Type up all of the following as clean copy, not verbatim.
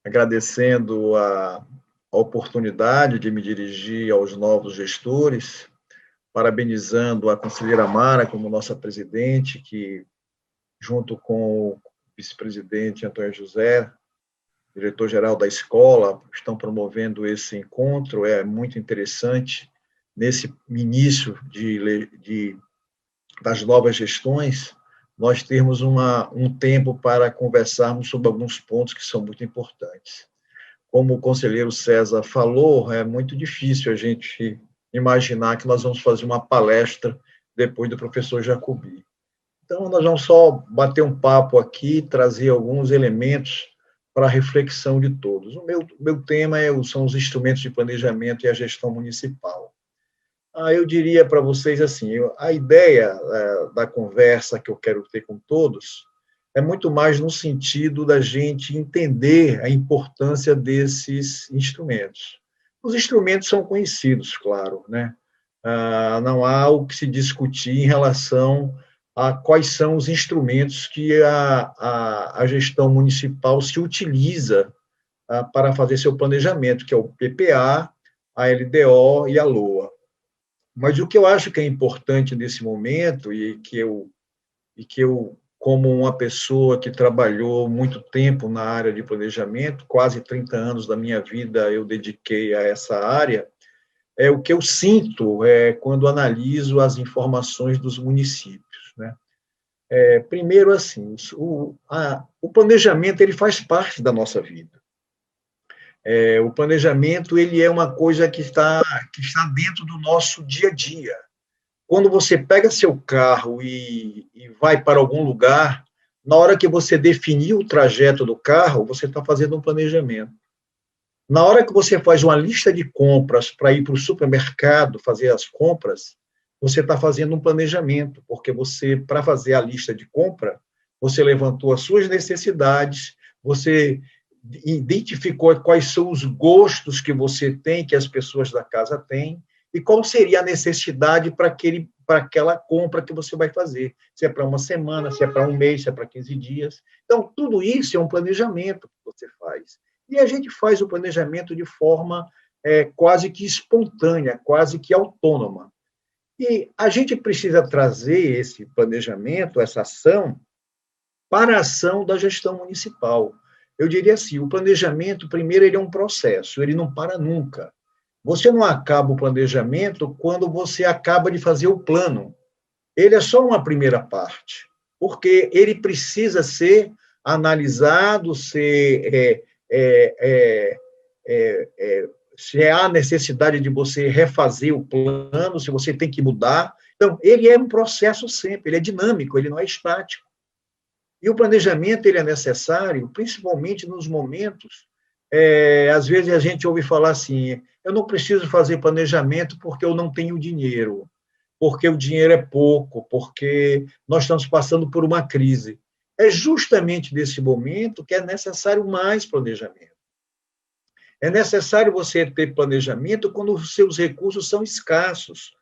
agradecendo a oportunidade de me dirigir aos novos gestores, parabenizando a conselheira Mara como nossa presidente, que, junto com o vice-presidente Antônio José, diretor-geral da escola, estão promovendo esse encontro. É muito interessante, nesse início das novas gestões, nós termos um tempo para conversarmos sobre alguns pontos que são muito importantes. Como o conselheiro César falou, é muito difícil a gente imaginar que nós vamos fazer uma palestra depois do professor Jacobi. Então, nós vamos só bater um papo aqui, trazer alguns elementos para a reflexão de todos. O meu tema são os instrumentos de planejamento e a gestão municipal. Eu diria para vocês assim, a ideia da conversa que eu quero ter com todos é muito mais no sentido da gente entender a importância desses instrumentos. Os instrumentos são conhecidos, claro, né? Não há o que se discutir em relação a quais são os instrumentos que a gestão municipal se utiliza para fazer seu planejamento, que é o PPA, a LDO e a LOA. Mas o que eu acho que é importante nesse momento, e que eu, como uma pessoa que trabalhou muito tempo na área de planejamento, quase 30 anos da minha vida eu dediquei a essa área, é o que eu sinto quando analiso as informações dos municípios, né? Primeiro, assim, o planejamento ele faz parte da nossa vida. O planejamento ele é uma coisa que está dentro do nosso dia a dia. Quando você pega seu carro e vai para algum lugar, na hora que você definir o trajeto do carro, você está fazendo um planejamento. Na hora que você faz uma lista de compras para ir para o supermercado fazer as compras, você está fazendo um planejamento, porque você, para fazer a lista de compra, você levantou as suas necessidades, você identificou quais são os gostos que você tem, que as pessoas da casa têm, e qual seria a necessidade para aquela compra que você vai fazer. Se é para uma semana, se é para um mês, se é para 15 dias. Então, tudo isso é um planejamento que você faz. E a gente faz o planejamento de forma quase que espontânea, quase que autônoma. E a gente precisa trazer esse planejamento, essa ação, para a ação da gestão municipal. Eu diria assim, o planejamento, primeiro, ele é um processo, ele não para nunca. Você não acaba o planejamento quando você acaba de fazer o plano. Ele é só uma primeira parte, porque ele precisa ser analisado, se há necessidade de você refazer o plano, se você tem que mudar. Então, ele é um processo sempre, ele é dinâmico, ele não é estático. E o planejamento ele é necessário, principalmente nos momentos, às vezes a gente ouve falar assim, eu não preciso fazer planejamento porque eu não tenho dinheiro, porque o dinheiro é pouco, porque nós estamos passando por uma crise. É justamente nesse momento que é necessário mais planejamento. É necessário você ter planejamento quando os seus recursos são escassos,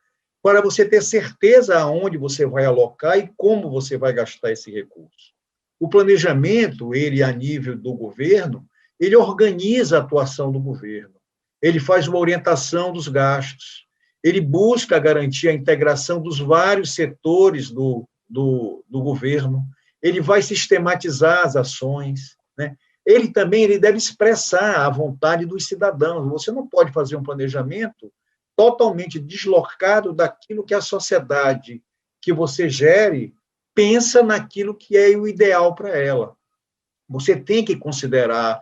para você ter certeza aonde você vai alocar e como você vai gastar esse recurso. O planejamento, ele a nível do governo, ele organiza a atuação do governo, ele faz uma orientação dos gastos, ele busca garantir a integração dos vários setores do governo, ele vai sistematizar as ações, né? Ele deve expressar a vontade dos cidadãos. Você não pode fazer um planejamento totalmente deslocado daquilo que a sociedade que você gere pensa naquilo que é o ideal para ela. Você tem que considerar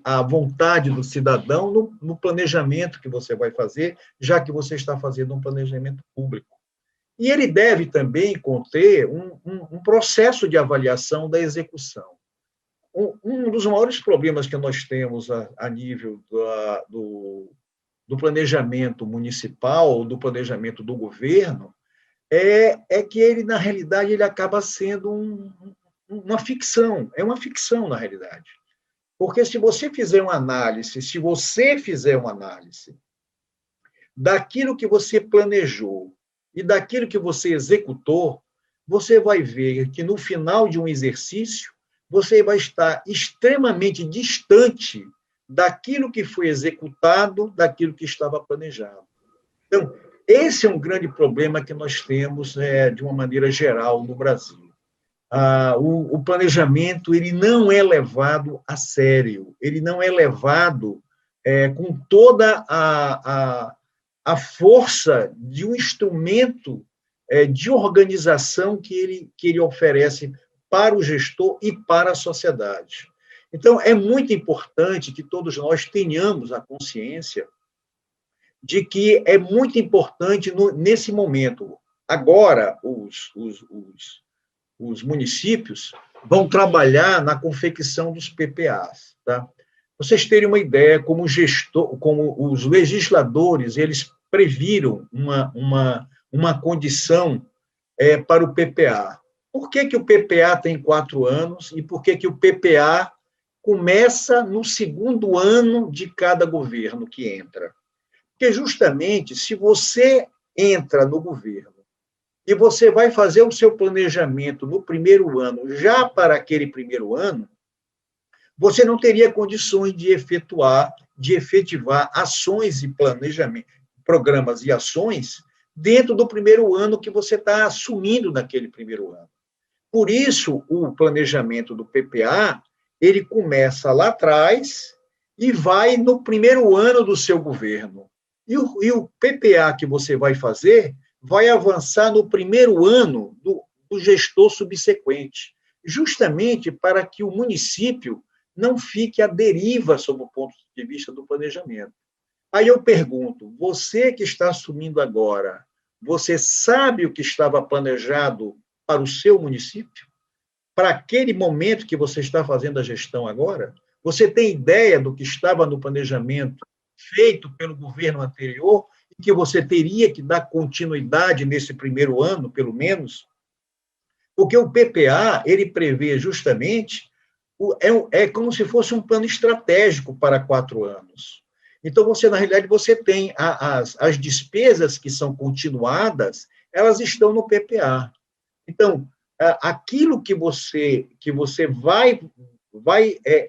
a vontade do cidadão no planejamento que você vai fazer, já que você está fazendo um planejamento público. E ele deve também conter um processo de avaliação da execução. Um dos maiores problemas que nós temos a nível do planejamento municipal, do planejamento do governo, é que ele, na realidade, ele acaba sendo uma ficção. É uma ficção, na realidade. Porque se você fizer uma análise daquilo que você planejou e daquilo que você executou, você vai ver que, no final de um exercício, você vai estar extremamente distante daquilo que foi executado, daquilo que estava planejado. Então, esse é um grande problema que nós temos, de uma maneira geral, no Brasil. O planejamento ele não é levado a sério, ele não é levado com toda a força de um instrumento de organização que ele oferece para o gestor e para a sociedade. Então, é muito importante que todos nós tenhamos a consciência de que é muito importante, nesse momento, agora, os municípios vão trabalhar na confecção dos PPAs. Tá? Vocês terem uma ideia, como os legisladores, eles previram uma condição para o PPA. Por que o PPA tem 4 anos e por que o PPA começa no segundo ano de cada governo que entra? Porque, justamente, se você entra no governo e você vai fazer o seu planejamento no primeiro ano, já para aquele primeiro ano, você não teria condições de efetivar ações e planejamento, programas e ações dentro do primeiro ano que você está assumindo naquele primeiro ano. Por isso, o planejamento do PPA, ele começa lá atrás e vai no primeiro ano do seu governo. E o PPA que você vai fazer vai avançar no primeiro ano do gestor subsequente, justamente para que o município não fique à deriva sob o ponto de vista do planejamento. Aí eu pergunto, você que está assumindo agora, você sabe o que estava planejado para o seu município? Para aquele momento que você está fazendo a gestão agora? Você tem ideia do que estava no planejamento feito pelo governo anterior e que você teria que dar continuidade nesse primeiro ano, pelo menos? Porque o PPA, ele prevê justamente, como se fosse um plano estratégico para 4 anos. Então, na realidade, você tem as despesas que são continuadas, elas estão no PPA. Então, aquilo que você vai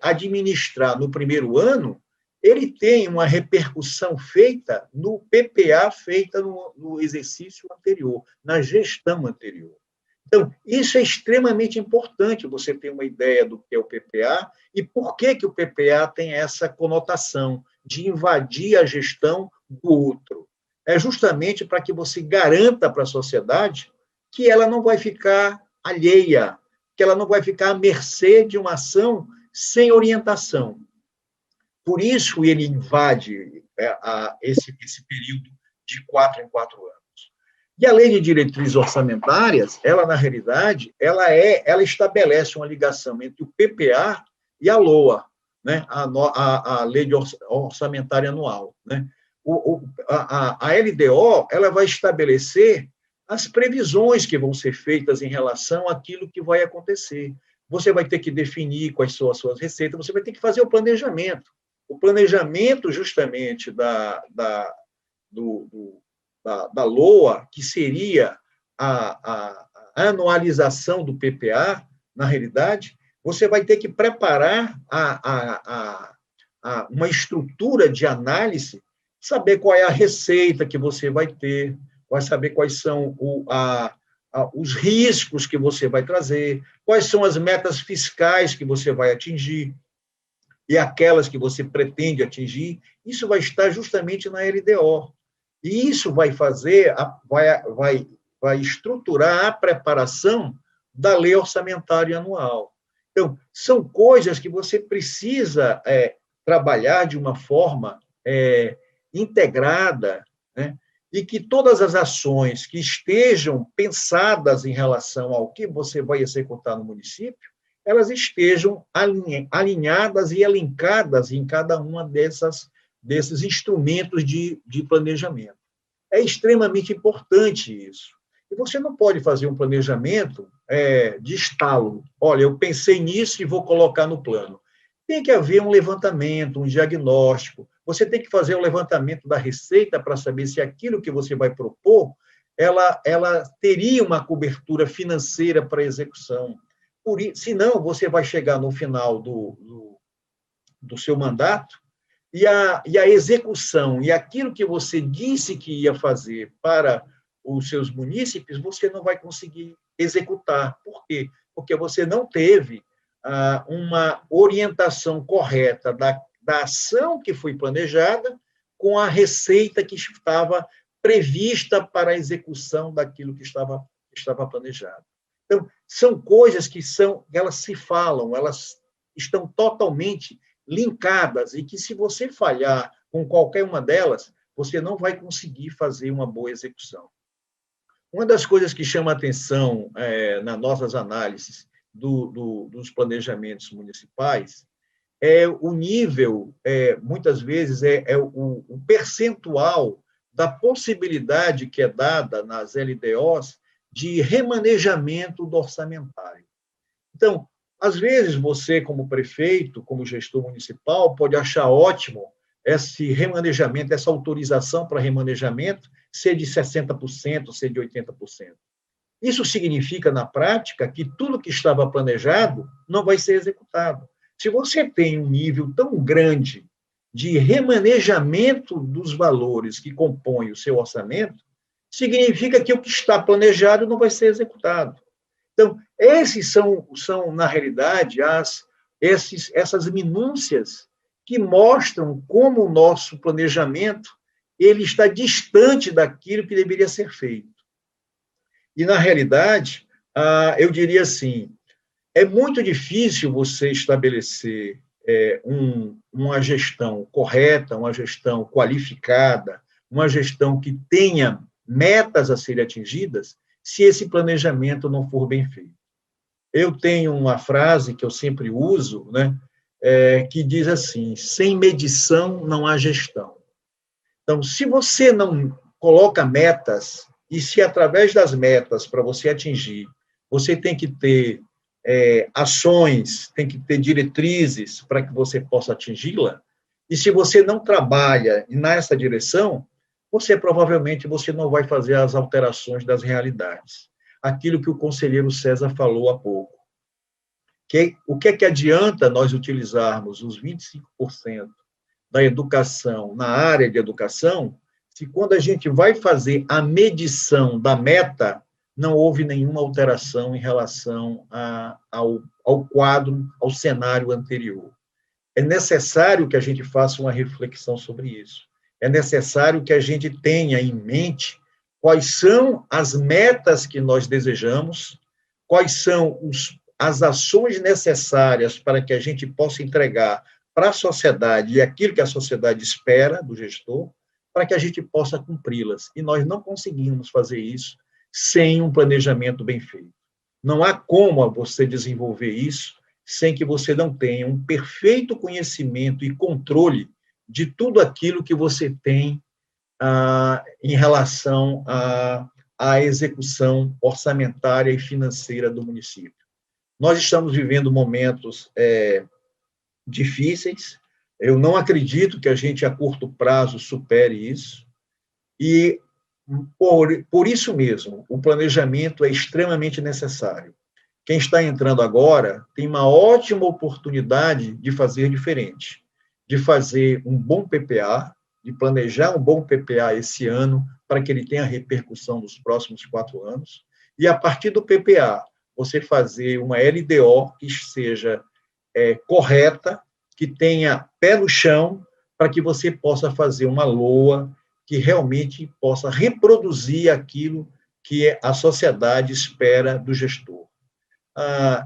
administrar no primeiro ano, ele tem uma repercussão feita no PPA, feita no exercício anterior, na gestão anterior. Então, isso é extremamente importante, você ter uma ideia do que é o PPA e por que o PPA tem essa conotação de invadir a gestão do outro. É justamente para que você garanta para a sociedade que ela não vai ficar alheia, que ela não vai ficar à mercê de uma ação sem orientação. Por isso, ele invade esse período de 4 em 4 anos. E a lei de diretrizes orçamentárias, ela, na realidade, ela estabelece uma ligação entre o PPA e a LOA, né? a Lei de Orçamentária Anual. Né? A LDO ela vai estabelecer as previsões que vão ser feitas em relação àquilo que vai acontecer. Você vai ter que definir quais são as suas receitas, você vai ter que fazer o planejamento. O planejamento, justamente, da LOA, que seria a anualização do PPA, na realidade, você vai ter que preparar uma estrutura de análise, saber qual é a receita que você vai ter, vai saber quais são os riscos que você vai trazer, quais são as metas fiscais que você vai atingir, e aquelas que você pretende atingir, isso vai estar justamente na LDO. E isso vai vai estruturar a preparação da lei orçamentária anual. Então, são coisas que você precisa trabalhar de uma forma integrada, né? E que todas as ações que estejam pensadas em relação ao que você vai executar no município, elas estejam alinhadas e elencadas em cada uma desses instrumentos de planejamento. É extremamente importante isso. E você não pode fazer um planejamento de estalo. Olha, eu pensei nisso e vou colocar no plano. Tem que haver um levantamento, um diagnóstico. Você tem que fazer o levantamento da receita para saber se aquilo que você vai propor, ela teria uma cobertura financeira para execução. Senão, você vai chegar no final do seu mandato e a execução, e aquilo que você disse que ia fazer para os seus munícipes, você não vai conseguir executar. Por quê? Porque você não teve uma orientação correta da ação que foi planejada com a receita que estava prevista para a execução daquilo que estava planejado. Então, são coisas que elas se falam, elas estão totalmente linkadas, e que, se você falhar com qualquer uma delas, você não vai conseguir fazer uma boa execução. Uma das coisas que chama a atenção nas nossas análises dos planejamentos municipais é o nível, muitas vezes, o percentual da possibilidade que é dada nas LDOs de remanejamento do orçamentário. Então, às vezes, você, como prefeito, como gestor municipal, pode achar ótimo esse remanejamento, essa autorização para remanejamento ser de 60%, ser de 80%. Isso significa, na prática, que tudo que estava planejado não vai ser executado. Se você tem um nível tão grande de remanejamento dos valores que compõem o seu orçamento, significa que o que está planejado não vai ser executado. Então, esses são na realidade, essas minúcias que mostram como o nosso planejamento ele está distante daquilo que deveria ser feito. E, na realidade, eu diria assim, é muito difícil você estabelecer uma gestão correta, uma gestão qualificada, uma gestão que tenha metas a serem atingidas, se esse planejamento não for bem feito. Eu tenho uma frase que eu sempre uso, né, que diz assim: sem medição não há gestão. Então, se você não coloca metas, e se através das metas, para você atingir, você tem que ter ações, tem que ter diretrizes para que você possa atingi-la, e se você não trabalha nessa direção, provavelmente não vai fazer as alterações das realidades. Aquilo que o conselheiro César falou há pouco. O que é que adianta nós utilizarmos os 25% da educação na área de educação, se quando a gente vai fazer a medição da meta, não houve nenhuma alteração em relação ao quadro, ao cenário anterior? É necessário que a gente faça uma reflexão sobre isso. É necessário que a gente tenha em mente quais são as metas que nós desejamos, quais são as ações necessárias para que a gente possa entregar para a sociedade e aquilo que a sociedade espera do gestor, para que a gente possa cumpri-las. E nós não conseguimos fazer isso sem um planejamento bem feito. Não há como você desenvolver isso sem que você não tenha um perfeito conhecimento e controle de tudo aquilo que você tem em relação à execução orçamentária e financeira do município. Nós estamos vivendo momentos difíceis. Eu não acredito que a gente, a curto prazo, supere isso. E, por isso mesmo, o planejamento é extremamente necessário. Quem está entrando agora tem uma ótima oportunidade de fazer diferente, de fazer um bom PPA, de planejar um bom PPA esse ano, para que ele tenha repercussão nos próximos 4 anos, e, a partir do PPA, você fazer uma LDO que seja correta, que tenha pé no chão, para que você possa fazer uma LOA que realmente possa reproduzir aquilo que a sociedade espera do gestor.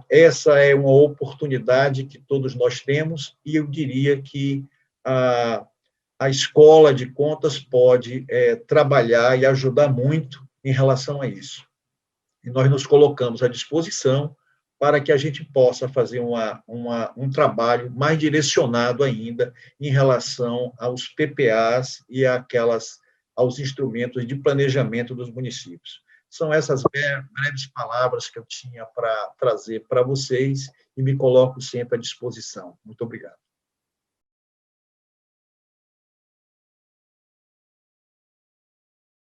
Essa é uma oportunidade que todos nós temos, e eu diria que a Escola de Contas pode trabalhar e ajudar muito em relação a isso. E nós nos colocamos à disposição para que a gente possa fazer um trabalho mais direcionado ainda em relação aos PPAs e aos instrumentos de planejamento dos municípios. São essas breves palavras que eu tinha para trazer para vocês, e me coloco sempre à disposição. Muito obrigado.